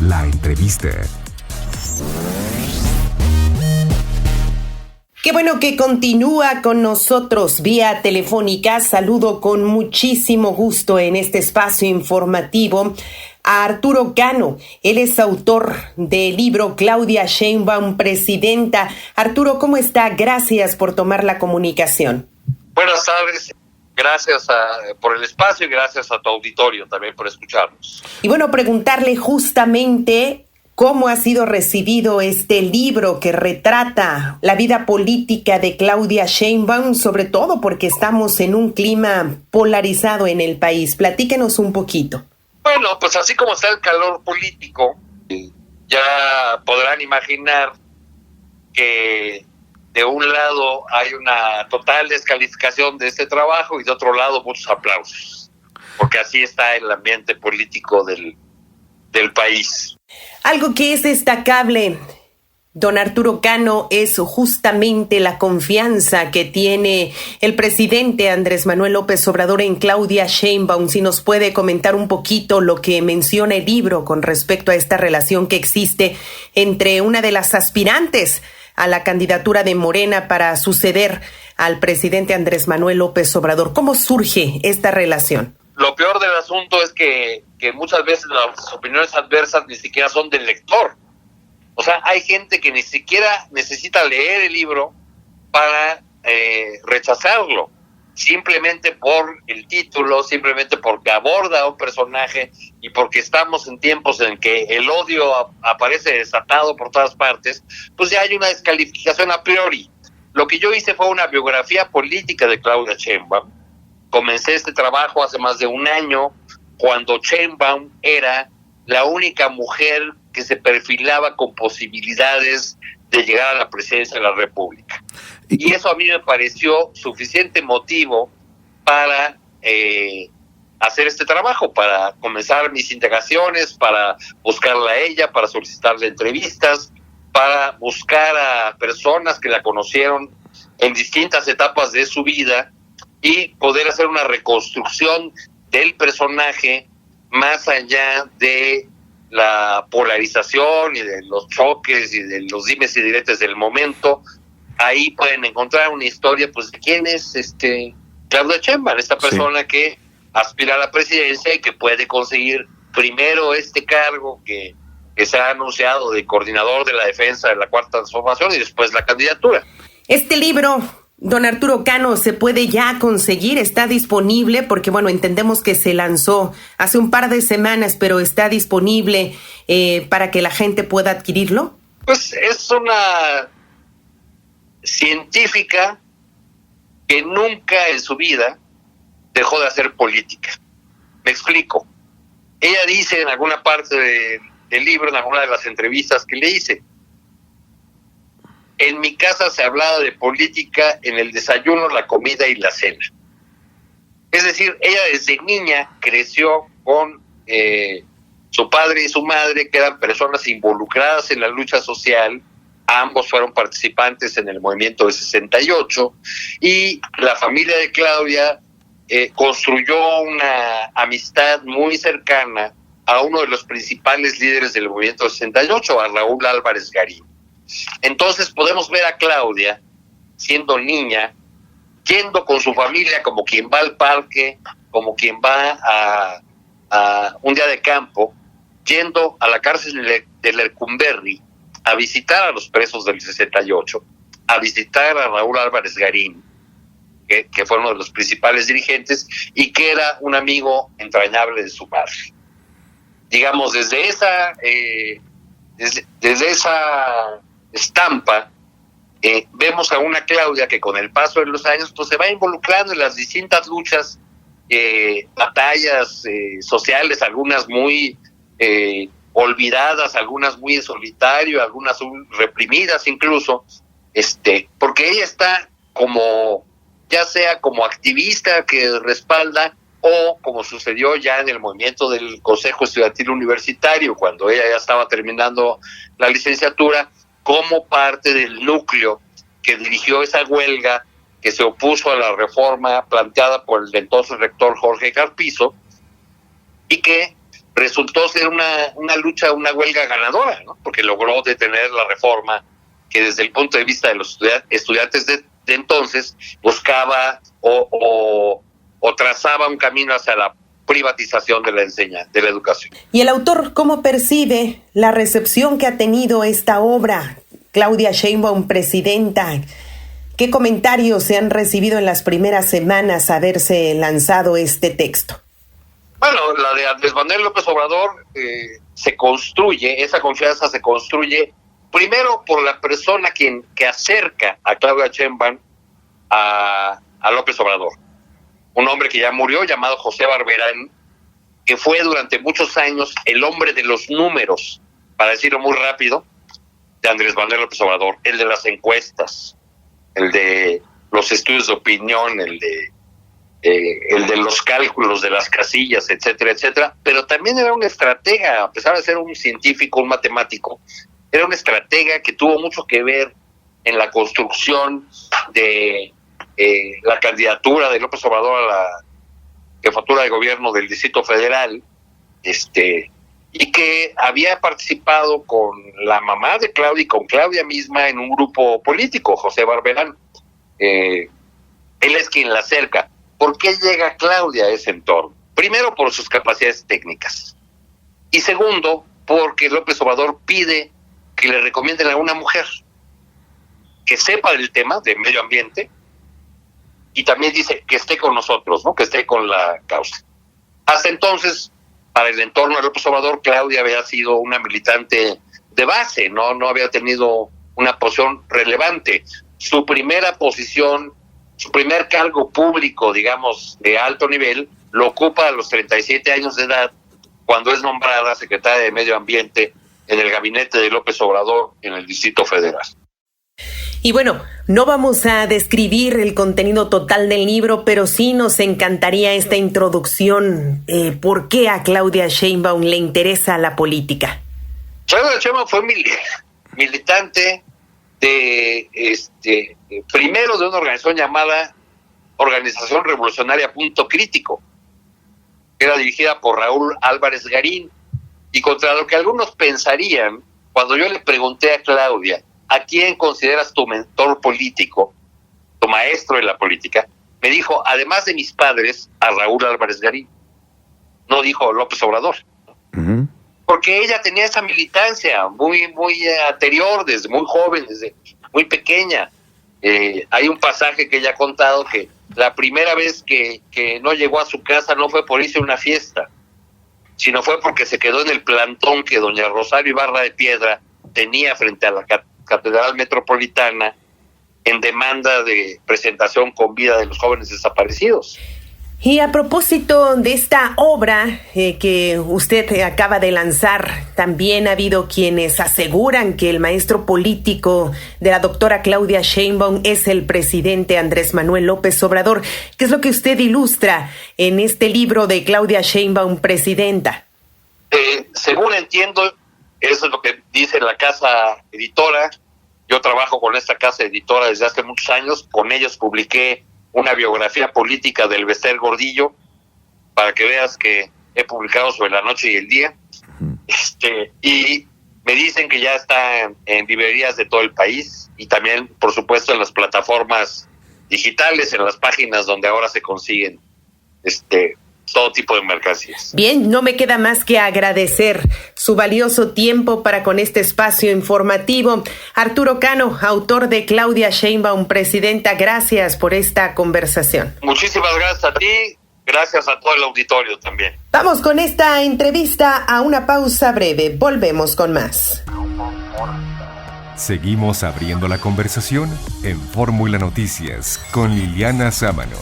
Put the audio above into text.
La entrevista. Qué bueno que continúa con nosotros vía telefónica. Saludo con muchísimo gusto en este espacio informativo a Arturo Cano. Él es autor del libro Claudia Sheinbaum, Presidenta. Arturo, ¿cómo está? Gracias por tomar la comunicación. Buenas tardes. Gracias por el espacio y gracias a tu auditorio también por escucharnos. Y bueno, preguntarle justamente cómo ha sido recibido este libro que retrata la vida política de Claudia Sheinbaum, sobre todo porque estamos en un clima polarizado en el país. Platíquenos un poquito. Bueno, pues así como está el calor político, ya podrán imaginar que de un lado hay una total descalificación de este trabajo y de otro lado muchos aplausos, porque así está el ambiente político del país. Algo que es destacable, don Arturo Cano, es justamente la confianza que tiene el presidente Andrés Manuel López Obrador en Claudia Sheinbaum. Si nos puede comentar un poquito lo que menciona el libro con respecto a esta relación que existe entre una de las aspirantes a la candidatura de Morena para suceder al presidente Andrés Manuel López Obrador. ¿Cómo surge esta relación? Lo peor del asunto es que muchas veces las opiniones adversas ni siquiera son del lector. O sea, hay gente que ni siquiera necesita leer el libro para rechazarlo, simplemente por el título, simplemente porque aborda a un personaje y porque estamos en tiempos en que el odio aparece desatado por todas partes, pues ya hay una descalificación a priori. Lo que yo hice fue una biografía política de Claudia Sheinbaum. Comencé este trabajo hace más de un año, cuando Sheinbaum era la única mujer que se perfilaba con posibilidades de llegar a la presidencia de la República. Y eso a mí me pareció suficiente motivo para hacer este trabajo, para comenzar mis indagaciones, para buscarla a ella, para solicitarle entrevistas, para buscar a personas que la conocieron en distintas etapas de su vida y poder hacer una reconstrucción del personaje más allá de la polarización y de los choques y de los dimes y diretes del momento. Ahí pueden encontrar una historia, pues, de quién es Claudia Sheinbaum, esta persona que aspira a la presidencia y que puede conseguir primero este cargo que se ha anunciado de coordinador de la defensa de la Cuarta Transformación y después la candidatura. Este libro, don Arturo Cano, ¿se puede ya conseguir? ¿Está disponible? Porque, bueno, entendemos que se lanzó hace un par de semanas, pero ¿está disponible para que la gente pueda adquirirlo? Pues es una científica que nunca en su vida dejó de hacer política. Me explico. Ella dice en alguna parte del libro, en alguna de las entrevistas que le hice, en mi casa se hablaba de política en el desayuno, la comida y la cena. Es decir, ella desde niña creció con su padre y su madre, que eran personas involucradas en la lucha social. Ambos fueron participantes en el movimiento de 68 y la familia de Claudia construyó una amistad muy cercana a uno de los principales líderes del movimiento de 68, a Raúl Álvarez Garín. Entonces podemos ver a Claudia siendo niña, yendo con su familia como quien va al parque, como quien va a un día de campo, yendo a la cárcel de Lecumberri a visitar a los presos del 68, a visitar a Raúl Álvarez Garín, que fue uno de los principales dirigentes y que era un amigo entrañable de su madre. Digamos, desde esa estampa, vemos a una Claudia que con el paso de los años pues se va involucrando en las distintas luchas, batallas sociales, algunas muy olvidadas, algunas muy en solitario, algunas reprimidas incluso, porque ella está como, ya sea como activista que respalda, o como sucedió ya en el movimiento del Consejo Estudiantil Universitario, cuando ella ya estaba terminando la licenciatura, como parte del núcleo que dirigió esa huelga que se opuso a la reforma planteada por el entonces rector Jorge Carpizo, y que resultó ser una lucha, una huelga ganadora, ¿no? Porque logró detener la reforma que desde el punto de vista de los estudiantes de entonces buscaba o trazaba un camino hacia la privatización de la enseñanza, de la educación. ¿Y el autor cómo percibe la recepción que ha tenido esta obra? Claudia Sheinbaum, presidenta, ¿qué comentarios se han recibido en las primeras semanas a haberse lanzado este texto? Bueno, la de Andrés Manuel López Obrador esa confianza se construye primero por la persona que acerca a Claudia Sheinbaum a López Obrador. Un hombre que ya murió, llamado José Barberán, que fue durante muchos años el hombre de los números, para decirlo muy rápido, de Andrés Manuel López Obrador, el de las encuestas, el de los estudios de opinión, el de los cálculos de las casillas, etcétera, etcétera, pero también era un estratega, a pesar de ser un científico, un matemático, era un estratega que tuvo mucho que ver en la construcción de la candidatura de López Obrador a la jefatura de gobierno del Distrito Federal, y que había participado con la mamá de Claudia y con Claudia misma en un grupo político, José Barberán. Él es quien la acerca. ¿Por qué llega Claudia a ese entorno? Primero, por sus capacidades técnicas. Y segundo, porque López Obrador pide que le recomienden a una mujer que sepa del tema de medio ambiente y también dice que esté con nosotros, ¿no? Que esté con la causa. Hasta entonces, para el entorno de López Obrador, Claudia había sido una militante de base, no había tenido una posición relevante. Su primera posición, su primer cargo público, digamos, de alto nivel, lo ocupa a los 37 años de edad, cuando es nombrada secretaria de Medio Ambiente en el gabinete de López Obrador en el Distrito Federal. Y bueno, no vamos a describir el contenido total del libro, pero sí nos encantaría esta introducción. ¿Por qué a Claudia Sheinbaum le interesa la política? Claudia Sheinbaum fue militante primero de una organización llamada Organización Revolucionaria Punto Crítico, que era dirigida por Raúl Álvarez Garín, y contra lo que algunos pensarían, cuando yo le pregunté a Claudia, ¿a quién consideras tu mentor político, tu maestro en la política? Me dijo, además de mis padres, a Raúl Álvarez Garín. No dijo López Obrador. Uh-huh. Porque ella tenía esa militancia muy anterior, desde muy joven, desde muy pequeña. Hay un pasaje que ella ha contado que la primera vez que no llegó a su casa no fue por irse a una fiesta, sino fue porque se quedó en el plantón que doña Rosario Ibarra de Piedra tenía frente a la Catedral Metropolitana en demanda de presentación con vida de los jóvenes desaparecidos. Y a propósito de esta obra que usted acaba de lanzar, también ha habido quienes aseguran que el maestro político de la doctora Claudia Sheinbaum es el presidente Andrés Manuel López Obrador. ¿Qué es lo que usted ilustra en este libro de Claudia Sheinbaum, presidenta? Según entiendo, eso es lo que dice la casa editora. Yo trabajo con esta casa editora desde hace muchos años. Con ellos publiqué una biografía política del Bester Gordillo, para que veas que he publicado sobre la noche y el día. Y me dicen que ya está en librerías de todo el país y también, por supuesto, en las plataformas digitales, en las páginas donde ahora se consiguen todo tipo de mercancías. Bien, no me queda más que agradecer su valioso tiempo para con este espacio informativo. Arturo Cano, autor de Claudia Sheinbaum, presidenta, gracias por esta conversación. Muchísimas gracias a ti, gracias a todo el auditorio también. Vamos con esta entrevista a una pausa breve, volvemos con más. Seguimos abriendo la conversación en Fórmula Noticias con Liliana Sámano.